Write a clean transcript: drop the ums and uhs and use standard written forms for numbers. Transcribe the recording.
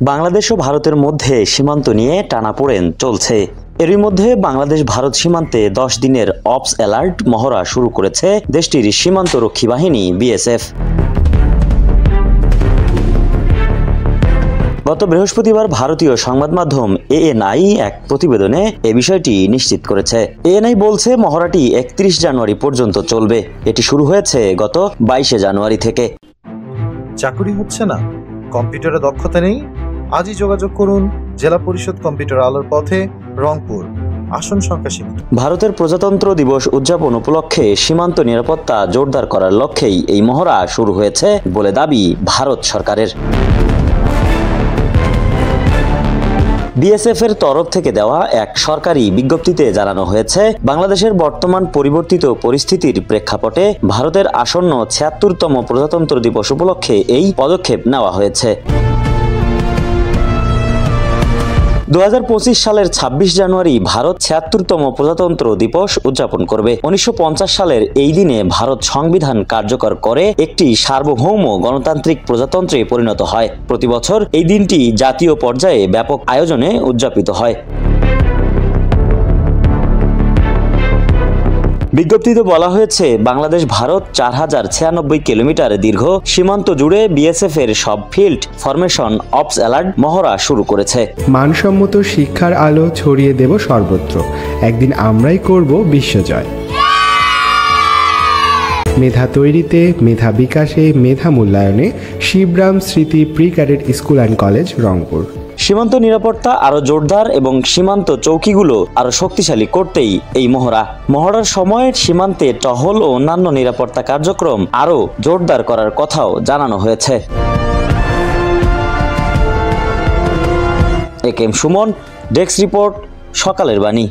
বাংলাদেশ ও ভারতের মধ্যে সীমান্ত নিয়ে টানাপোড়েন চলছে। এরই মধ্যে বাংলাদেশ ভারত সীমান্তে 10 দিনের অপস অ্যালার্ট মহড়া শুরু করেছে দেশটির সীমান্তরক্ষী বাহিনী বিএসএফ। গত বৃহস্পতিবার ভারতীয় সংবাদ মাধ্যম এএনআই এক প্রতিবেদনে এ বিষয়টি নিশ্চিত করেছে। এএনআই বলছে মহড়াটি 31 জানুয়ারি পর্যন্ত চলবে। এটি শুরু হয়েছে গত 22 জানুয়ারি থেকে। চাকরি হচ্ছে না, কম্পিউটারে দক্ষতা নেই? আজই যোগাযোগ করুন জেলা পরিষদ কম্পিউটার আলোর পথে, রংপুর। আসন সংখ্যা সীমিত। ভারতের প্রজাতন্ত্র দিবস উদযাপন উপলক্ষে সীমান্ত নিরাপত্তা জোরদার করার লক্ষ্যেই এই মহড়া শুরু হয়েছে বলে দাবি ভারত সরকারের। বিএসএফ এর তরফ থেকে দেওয়া এক সরকারি বিজ্ঞপ্তিতে জানানো হয়েছে, বাংলাদেশের বর্তমান পরিবর্তিত পরিস্থিতির প্রেক্ষাপটে ভারতের আসন্ন ৭৬তম প্রজাতন্ত্র দিবস উপলক্ষে এই পদক্ষেপ নেওয়া হয়েছে। 2025 সালের 26 জানুয়ারি ভারত ৭৬তম প্রজাতন্ত্র দিবস উদযাপন করবে। 1950 সালের এই দিনে ভারত সংবিধান কার্যকর করে একটি সার্বভৌম গণতান্ত্রিক প্রজাতন্ত্রে পরিণত হয়। প্রতি বছর এই দিনটি জাতীয় পর্যায়ে ব্যাপক আয়োজনে উদযাপিত হয়। বিজ্ঞপ্তিতে বলা হয়েছে, বাংলাদেশ ভারত 4096 কিলোমিটার দীর্ঘ সীমান্ত জুড়ে বিএসএফ এর সব ফিল্ড ফরমেশন অপস অ্যালার্ট মহড়া শুরু করেছে। মানসম্মত শিক্ষার আলো ছড়িয়ে দেব সর্বত্র, একদিন আমরাই করব বিশ্বজয়। মেধা তৈরিতে, মেধা বিকাশে, মেধা মূল্যায়নে শিবরাম স্মৃতি pre cadet school and college, Rangpur. সীমান্ত নিরাপত্তা আরো জোরদার এবং সীমান্ত চৌকিগুলো আরো শক্তিশালী করতেই এই মহড়ার সময় সীমান্তে টহল ও অন্যান্য নিরাপত্তা কার্যক্রম আরো জোরদার করার কথাও জানানো হয়েছে। একেএম সুমন, ডেস্ক রিপোর্ট, সকালের বাণী।